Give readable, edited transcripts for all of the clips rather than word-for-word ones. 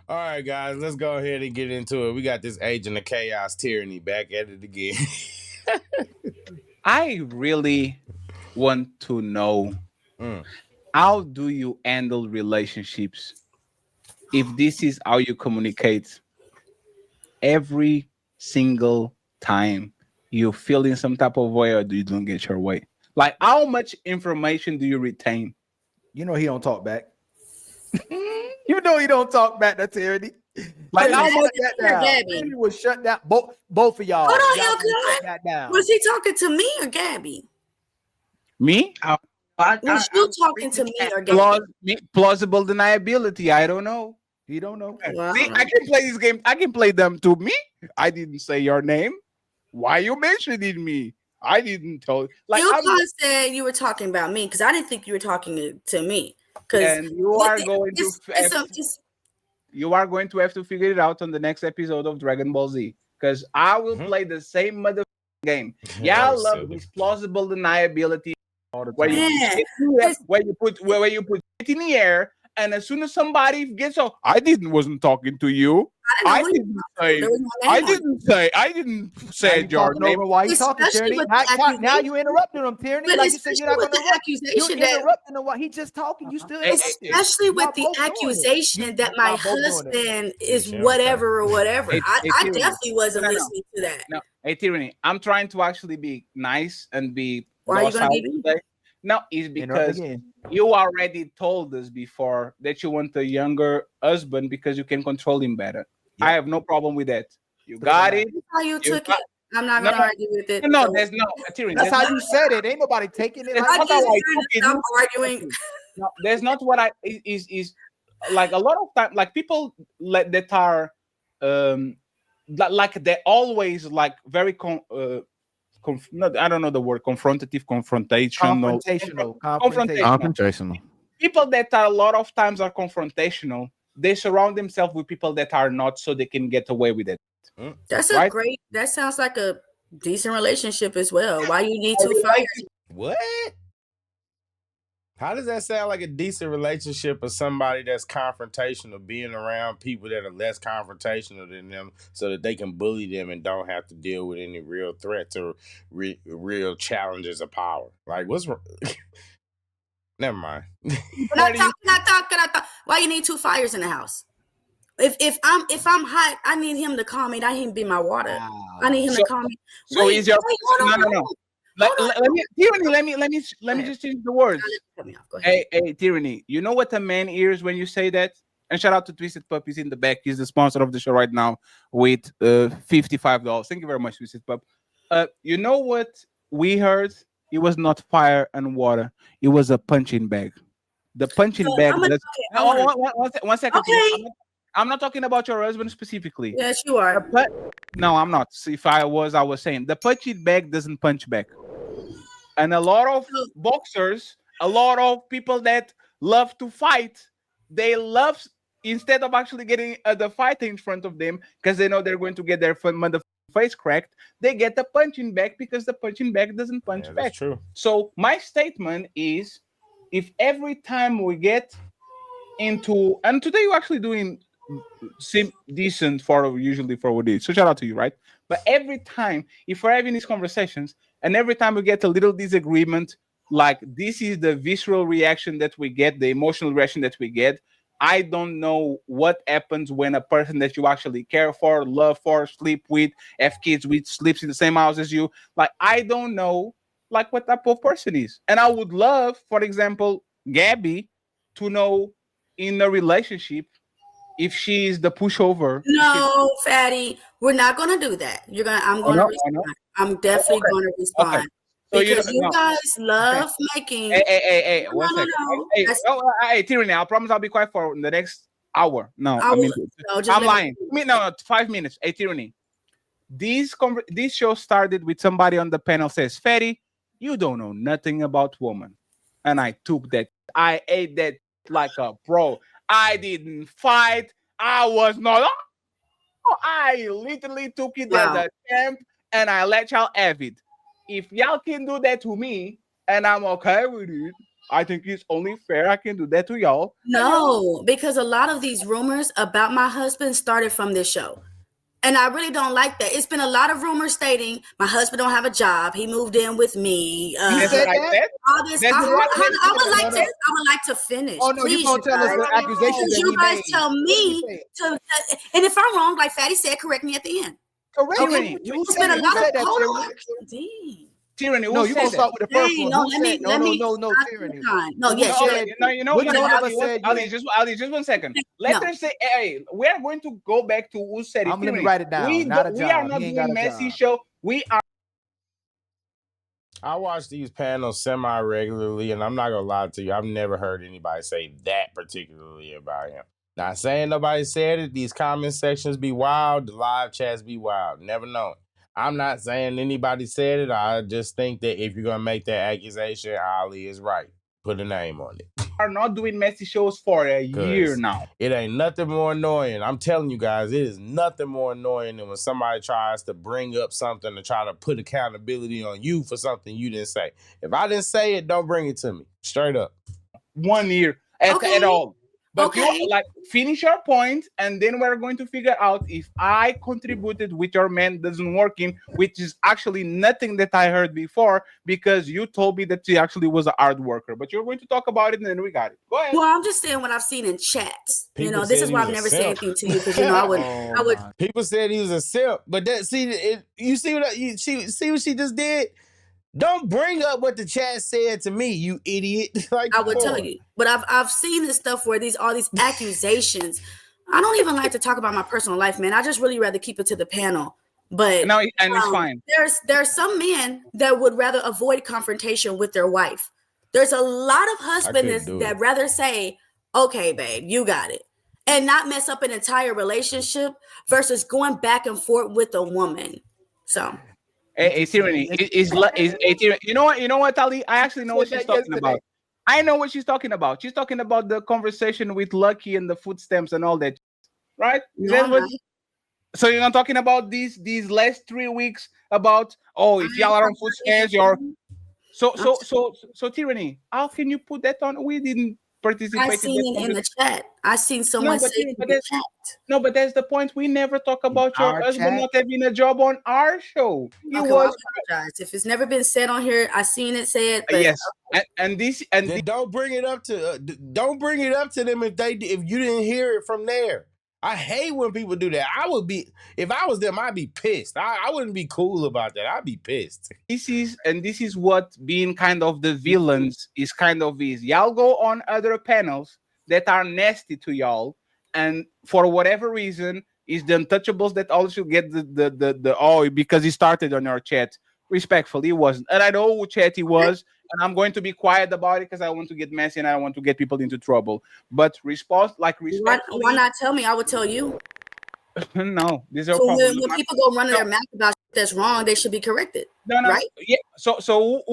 All right, guys, let's go ahead and get into it. We got this Agent of Chaos Tyranny back at it again. I really want to know, Mm. how do you handle relationships if this is how you communicate every single time you feel in some type of way or do you don't get your way? Like, how much information do you retain? You know he don't talk back. You know he don't talk back. That's Tyranny. Like, how much? Tyranny was shut down. Both of y'all. Hold on, Y'all y'all shut good? that down. Was he talking to me or Gabby? Me? Was you talking to me or Gabby? Plausible deniability. I don't know. He don't know. Well, See, I can play this game. I can play them to me. I didn't say your name. Why you mentioning me? I didn't tell you. Like, you probably said you were talking about me because I didn't think you were talking to me. And you are going to have to figure it out on the next episode of Dragon Ball Z, because I will play the same mother game. Yeah, I love this plausible deniability where you put it in the air, and as soon as somebody gets off, wasn't talking to you. I didn't say your name. Why you talking, Tyranny? Now you interrupting him, Tyranny. Like you said, you're not going to interrupt. You're interrupting him while he just talking. You still especially with the accusation that my husband is whatever or whatever. I definitely wasn't listening to that. No, hey Tyranny, I'm trying to actually be nice and be. Why are you going to be today. No, it's because you already told us before that you want a younger husband because you can control him better. Yep. I have no problem with that. You got it. That's how you took it. I'm not going to argue with it. No, there's no. That's how you said it. Ain't nobody taking it. Stop arguing. No, there's not what I is like a lot of time. Like people that are like they're always like very I don't know the word confrontational. People that are a lot of times are confrontational. They surround themselves with people that are not, so they can get away with it. That's a great. That sounds like a decent relationship as well. Why you need 2 fires? What? How does that sound like a decent relationship of somebody that's confrontational, being around people that are less confrontational than them so that they can bully them and don't have to deal with any real threats or real challenges of power? Like, what's wrong? Never mind. Can I talk? Why you need 2 fires in the house? If I'm hot, I need him to calm me. I need him to be my water. I need him to calm me. So is your no. Let me just change the words. Hey, Tyranny, you know what a man hears when you say that? And shout out to Twisted Pup. He's in the back. He's the sponsor of the show right now with $55. Thank you very much, Twisted Pup. You know what we heard? It was not fire and water. It was a punching bag. The punching bag. One second. Okay. I'm not talking about your husband specifically. Yes, you are. No, I'm not. So if I was saying the punching bag doesn't punch back. And a lot of boxers, a lot of people that love to fight, they love, instead of actually getting the fight in front of them because they know they're going to get their face cracked, they get the punching bag because the punching bag doesn't punch back. That's true. So my statement is, if every time we get into, and today you're actually doing decent usually for what it is, so shout out to you, right? But every time, if we're having these conversations and every time we get a little disagreement, like this is the visceral reaction that we get, the emotional reaction that we get. I don't know what happens when a person that you actually care for, love for, sleep with, have kids with, sleeps in the same house as you. Like, I don't know like what type of person is. And I would love, for example, Gabby to know in a relationship if she is the pushover. No, fatty, we're not gonna do that. I'm gonna respond. I'm definitely gonna respond. Okay. So because you guys love making. Hey, 1 second. Hey, Tyranny, I promise I'll be quiet for the next hour. No, I'm lying. No, 5 minutes. Hey, Tyranny, this show started with somebody on the panel says, Fatty, you don't know nothing about women. And I took that. I ate that like a pro. I didn't fight. I was not. I literally took it as a champ and I let y'all have it. If y'all can do that to me and I'm okay with it, I think it's only fair I can do that to y'all. No, because a lot of these rumors about my husband started from this show. And I really don't like that. It's been a lot of rumors stating my husband don't have a job. He moved in with me. That's what I said. All this. I would like to finish. Oh no, please, you gonna tell us the accusations that you he guys made. tell me to. And if I'm wrong, like Fatty said, correct me at the end. Correct. Okay. It's been a lot of hold on. Tyranny. No, you gonna start with the first one. No, no, tyranny. No, yes, Ali, just 1 second. Let her say, hey, we are going to go back to who said it. I'm gonna write it down. We are not doing messy show. We are. I watch these panels semi-regularly, and I'm not gonna lie to you, I've never heard anybody say that particularly about him. Not saying nobody said it. These comment sections be wild. The live chats be wild. Never known. I'm not saying anybody said it. I just think that if you're gonna make that accusation, Ali is right. Put a name on it. Are not doing messy shows for a year now. It ain't nothing more annoying. I'm telling you guys, it is nothing more annoying than when somebody tries to bring up something to try to put accountability on you for something you didn't say. If I didn't say it, don't bring it to me. Straight up. 1 year at all. But you like finish your point, and then we're going to figure out if I contributed with your man doesn't working, which is actually nothing that I heard before because you told me that he actually was a hard worker. But you're going to talk about it, and then we got it. Go ahead. Well, I'm just saying what I've seen in chats. People this is why I've never said anything to you because I would. People said he was a simp, but that you see what she just did. Don't bring up what the chat said to me, you idiot. Like, I would tell you, but I've seen this stuff where all these accusations. I don't even like to talk about my personal life, man. I just really rather keep it to the panel. But it's fine. There are some men that would rather avoid confrontation with their wife. There's a lot of husbands that rather say, "Okay, babe, you got it," and not mess up an entire relationship versus going back and forth with a woman. So. Hey, Tyranny, you know what, Ali? I actually know what she's talking about. I know what she's talking about. She's talking about the conversation with Lucky and the food stamps and all that, right? So you're not talking about these last 3 weeks about if y'all are on food stamps, so Tyranny, how can you put that on? We didn't participate. I seen it in the chat. I seen someone say in the chat. No, but that's the point. We never talk about your husband not having a job on our show. I apologize. If it's never been said on here, I seen it said. Yes, don't bring it up to them if you didn't hear it from there. I hate when people do that. If I was them, I'd be pissed. I wouldn't be cool about that. I'd be pissed. This is what being kind of the villains is kind of is. Y'all go on other panels that are nasty to y'all, and for whatever reason, is the untouchables that all should get the because he started on our chat. Respectfully, he wasn't, and I know who chat he was, and I'm going to be quiet about it because I want to get messy and I don't want to get people into trouble. But respect. Why not tell me? I would tell you. No, these are so when people go running their mouth about that's wrong, they should be corrected. No, right? Yeah. So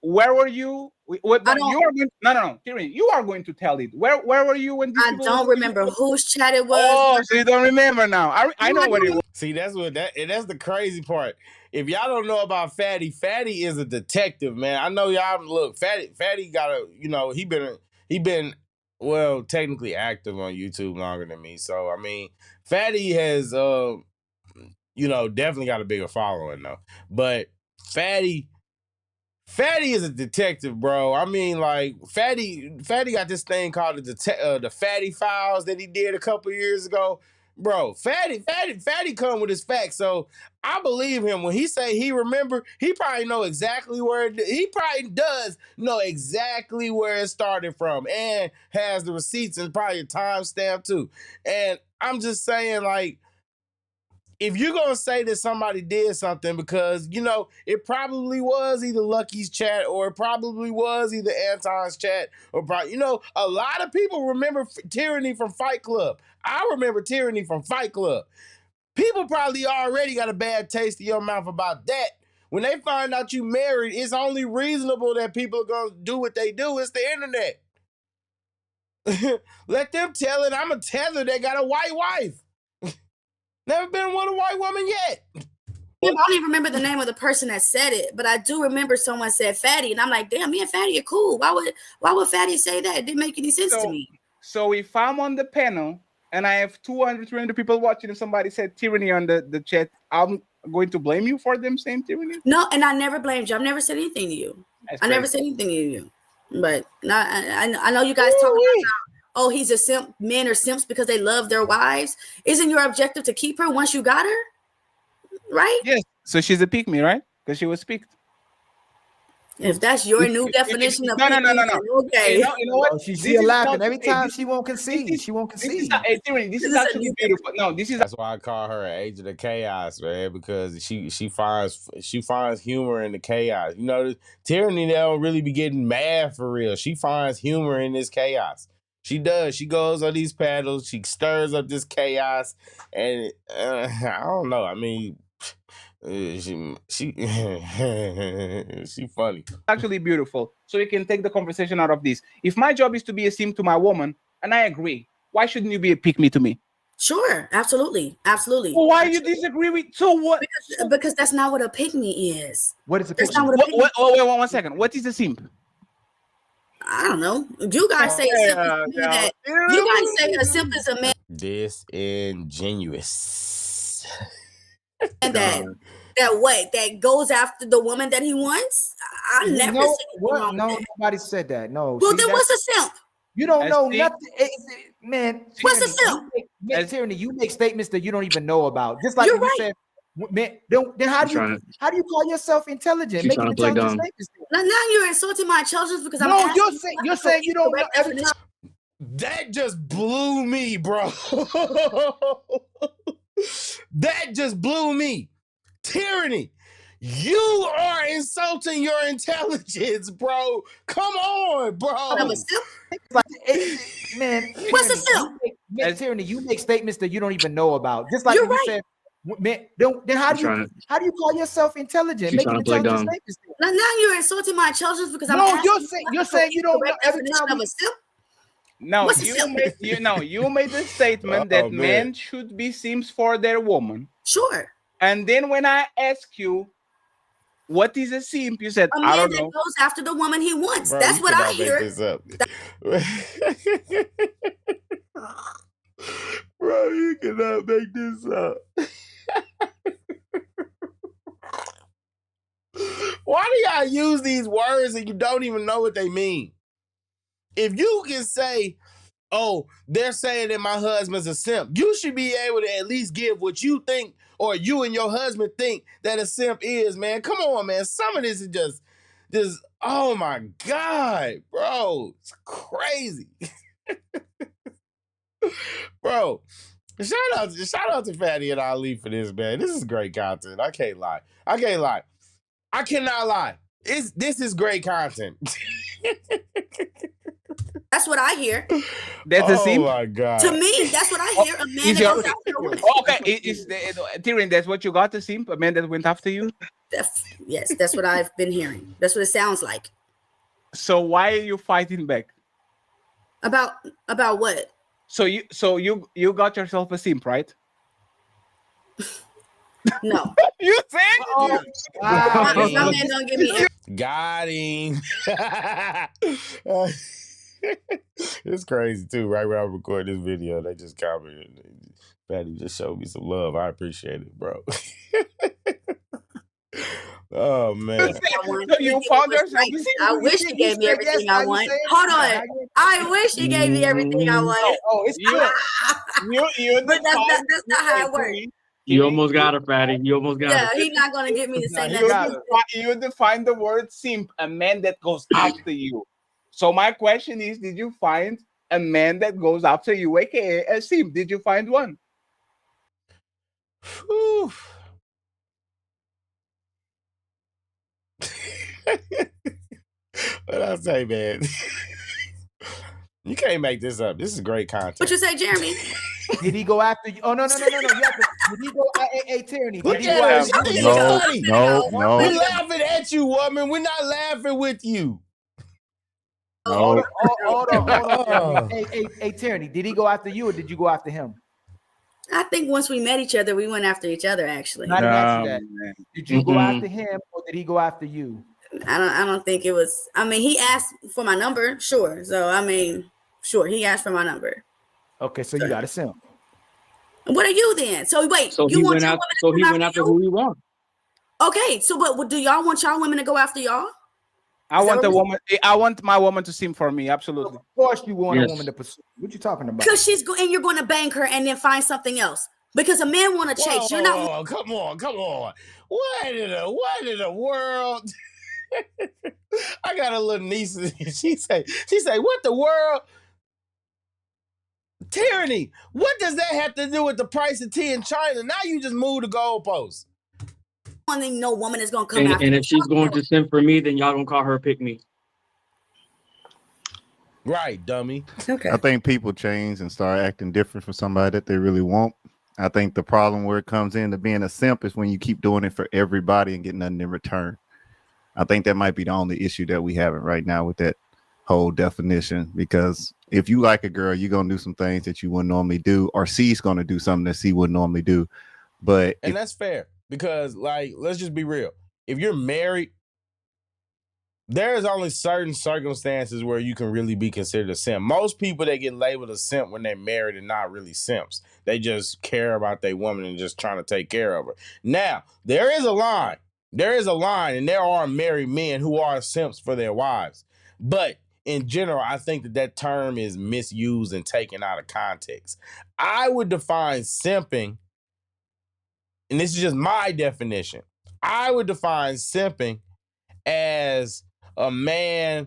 where were you? Tyranny, you are going to tell it. Where were you when? I don't remember whose chat it was. Oh, so you don't remember now? I know what it was. See, that's the crazy part. If y'all don't know about Fatty is a detective, man. I know y'all look. Fatty got he been well technically active on YouTube longer than me. So I mean, Fatty has definitely got a bigger following though. But Fatty is a detective, bro. I mean, like Fatty got this thing called the Fatty Files that he did a couple years ago. Bro, Fatty come with his facts, so I believe him when he say he remember. He probably know exactly he probably does know exactly where it started from, and has the receipts and probably a timestamp too. And I'm just saying, like, if you're gonna say that somebody did something because it probably was either Lucky's chat or it probably was either Anton's chat or probably a lot of people remember Tyranny from Fight Club. I remember Tyranny from Fight Club. People probably already got a bad taste in your mouth about that. When they find out you married, it's only reasonable that people are gonna do what they do. It's the internet. Let them tell it. I'm a tether that got a white wife. Never been with a white woman yet. don't even remember the name of the person that said it, but I do remember someone said fatty, and I'm like, damn, me and fatty are cool. Why would fatty say that? It didn't make any sense to me. So if I'm on the panel and I have 200, 300 people watching, and somebody said tyranny on the chat, I'm going to blame you for them saying tyranny? No, and I never blamed you. I've never said anything to you. I never said anything to you. But I know you guys talk about, oh, he's a simp. Men are simps because they love their wives. Isn't your objective to keep her once you got her? Right? Yes. So she's a pick me, right? Because she was picked. If that's your new definition of no. Okay. You know what? Oh, she's still laughing every time. She won't concede. She won't concede. This is actually beautiful. No, that's why I call her an agent of chaos, man, because she finds humor in the chaos. You know, tyranny, they don't really be getting mad for real. She finds humor in this chaos. She does. She goes on these paddles. She stirs up this chaos, and I don't know. I mean, she funny. Actually beautiful. So you can take the conversation out of this. If my job is to be a simp to my woman, and I agree, why shouldn't you be a pick me to me? Sure, absolutely. Well, why you disagree with? So what? Because that's not what a pick me is. What is a pick me? Wait, 1 second. What is a simp? I don't know. You guys say a simp is that. You guys say a simp is a man disingenuous. And that goes after the woman that he wants. I never said what? No, nobody said that. No. Well, then what's a simp? You don't know nothing, man. What's a simp? Tyranny, you make statements that you don't even know about. Just like you said, man. Then how do you call yourself intelligent? Making intelligent statements. Now you're insulting my intelligence because you're saying you don't know every time. That just blew me, bro. That just blew me. Tyranny, you are insulting your intelligence, bro. Come on, bro. Man, what's a simp? Tyranny, you make statements that you don't even know about. Just like you said, man. Then how do you call yourself intelligent? Making intelligent statements. Now you're insulting my intelligence because you're saying you don't know every time of a simp. No, you made the statement that men should be simps for their woman. Sure. And then when I ask you, what is a simp? You said, I don't know. That goes after the woman he wants. Bro, that's what I hear. Bro, you cannot make this up. Why do y'all use these words and you don't even know what they mean? If you can say, oh, they're saying that my husband's a simp, you should be able to at least give what you think or you and your husband think that a simp is, man. Come on, man. Some of this is just oh my God, bro. It's crazy. Bro, shout out to Fatty and Ali for this, man. This is great content. I can't lie. I cannot lie. This is great content. That's what I hear. That's a simp? Oh my God. To me, that's what I hear. A man that goes after a woman. Okay, Tyrion, that's what you got, the simp? A man that went after you? Yes, that's what I've been hearing. That's what it sounds like. So why are you fighting back? About what? So you got yourself a simp, right? No. You think? My man don't give me got him. It's crazy too. Right when I record this video, they just commented. Fatty just showed me some love. I appreciate it, bro. Oh man. You found yourself. I wish he gave me everything I want. Hold on. I wish he gave me everything I want. Oh, it's you. But that's not how it works. You almost got her, Fatty. You almost got her. Yeah, he's not gonna get me to say nothing. You define the word simp, a man that goes after you. So my question is, did you find a man that goes after you, aka a simp? Did you find one? Whew. What I say, man? You can't make this up. This is great content. What you say, Jeremy? Did he go after you? Oh no! You have to, did he go? Hey, Tyranny. Look at her. No. We're laughing at you, woman. We're not laughing with you. Hold on. Hey, Tyranny. Did he go after you or did you go after him? I think once we met each other, we went after each other. Actually, I didn't ask you that. Did you go after him or did he go after you? I don't think it was. I mean, he asked for my number, sure. So I mean, sure, he asked for my number. Okay, so you got a simp. What are you then? So wait, so you he want went out. So he went after who he wants. Okay, so but do y'all want y'all women to go after y'all? I want the woman. I want my woman to simp for me. Absolutely. Of course, you want a woman to pursue. What you talking about? Because and you're going to bang her and then find something else. Because a man want to chase. You're not. Oh, come on. What in the world? I got a little niece. She say, what the world? Tyranny. What does that have to do with the price of tea in China? Now you just move the goalposts. No woman is gonna come after. And if she's going to simp for me, then y'all gonna call her pick me. Right, dummy. Okay. I think people change and start acting different for somebody that they really want. I think the problem where it comes into being a simp is when you keep doing it for everybody and get nothing in return. I think that might be the only issue that we have right now with that whole definition, because if you like a girl, you're gonna do some things that you wouldn't normally do, or C's gonna do something that C wouldn't normally do. But that's fair, because like, let's just be real. If you're married, there's only certain circumstances where you can really be considered a simp. Most people that get labeled a simp when they're married are not really simps. They just care about their woman and just trying to take care of her. Now, there is a line. There is a line, and there are married men who are simps for their wives. But in general, I think that term is misused and taken out of context. I would define simping, and this is just my definition, I would define simping as a man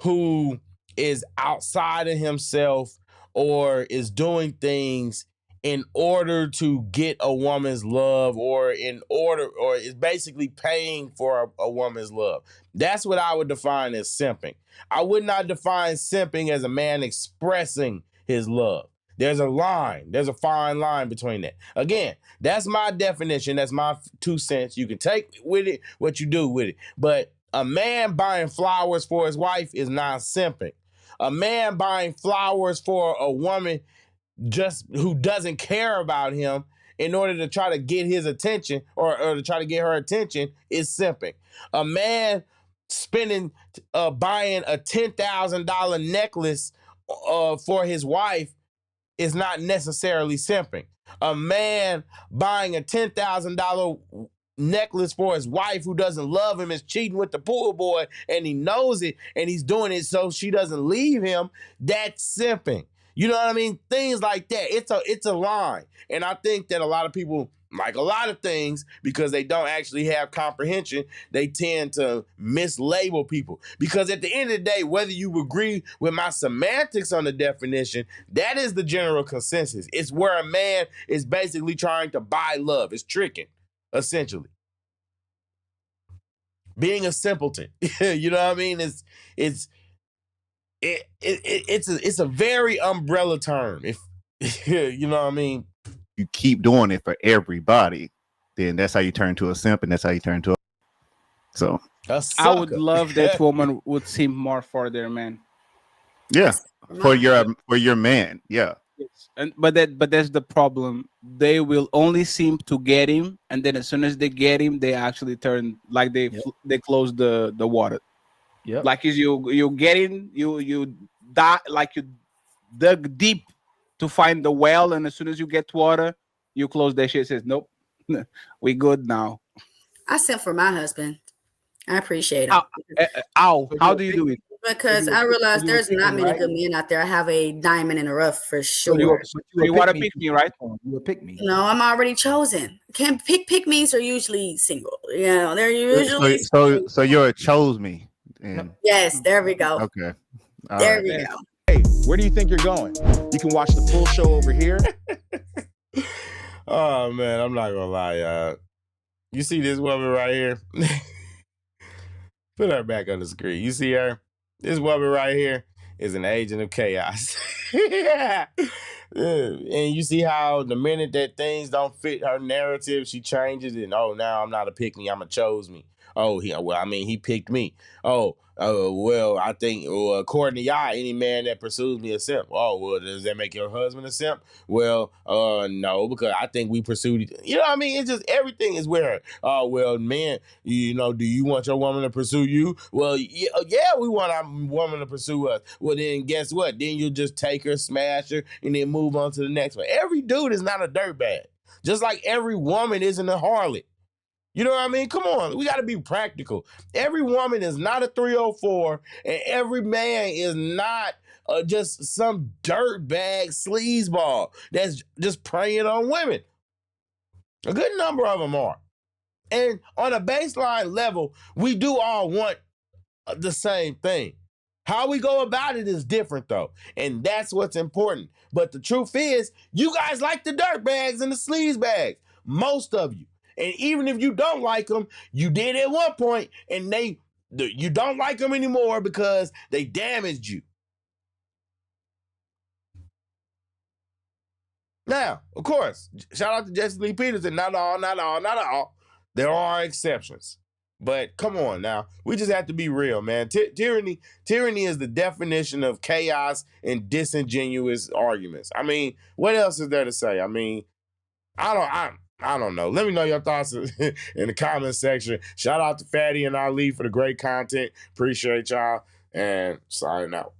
who is outside of himself or is doing things in order to get a woman's love, or is basically paying for a woman's love. That's what I would define as simping. I would not define simping as a man expressing his love. There's a line. There's a fine line between that. Again, that's my definition. That's my 2 cents. You can take with it what you do with it. But a man buying flowers for his wife is not simping. A man buying flowers for a woman just who doesn't care about him in order to try to get his attention or to try to get her attention is simping. A man buying a $10,000 necklace for his wife is not necessarily simping. A man buying a $10,000 necklace for his wife who doesn't love him is cheating with the pool boy, and he knows it, and he's doing it so she doesn't leave him. That's simping. You know what I mean? Things like that. It's a line. And I think that a lot of people, like a lot of things, because they don't actually have comprehension, they tend to mislabel people. Because at the end of the day, whether you agree with my semantics on the definition, that is the general consensus. It's where a man is basically trying to buy love. It's tricking, essentially. Being a simpleton. You know what I mean? It's a very umbrella term. If you know what I mean. You keep doing it for everybody, then that's how you turn to a simp, and that's how you turn to so. I would love that woman would simp more for their man. Yeah, for your man. Yeah. Yes. But that's the problem. They will only simp to get him, and then as soon as they get him, they actually turn like they close the water. Yeah, like you get in, you die, like you dug deep to find the well, and as soon as you get water, you close that shit. Says nope, we good now. I sent for my husband. I appreciate it. How do you do it? Because I realize there's not many good men out there. I have a diamond in the rough for sure. You want to pick me, right? You will pick me. No, I'm already chosen. Can't pick me's are usually single. You know, they're usually so you're a chose me. And yes, there we go. Okay. There we go. Hey, where do you think you're going? You can watch the full show over here. Oh man, I'm not gonna lie, y'all. You see this woman right here? Put her back on the screen. You see her? This woman right here is an agent of chaos. And you see how the minute that things don't fit her narrative, she changes it. And, oh, now I'm not a pick me, I'm a chose me. Oh, he picked me. Oh, well, I think according to y'all, any man that pursues me a simp. Oh, well, does that make your husband a simp? Well, no, because I think we pursued. You know what I mean? It's just everything is weird. Oh, well, man, do you want your woman to pursue you? Well, yeah, we want our woman to pursue us. Well, then guess what? Then you just take her, smash her, and then move on to the next one. Every dude is not a dirtbag, just like every woman isn't a harlot. You know what I mean? Come on, we got to be practical. Every woman is not a 304, and every man is not just some dirtbag sleazeball that's just preying on women. A good number of them are. And on a baseline level, we do all want the same thing. How we go about it is different, though, and that's what's important. But the truth is, you guys like the dirtbags and the sleazebags, most of you. And even if you don't like them, you did at one point, and you don't like them anymore because they damaged you. Now, of course, shout out to Jesse Lee Peterson. Not all. There are exceptions. But come on now. We just have to be real, man. Tyranny is the definition of chaos and disingenuous arguments. I mean, what else is there to say? I mean, I don't know. Let me know your thoughts in the comment section. Shout out to Fatty and Ali for the great content. Appreciate y'all. And signing out.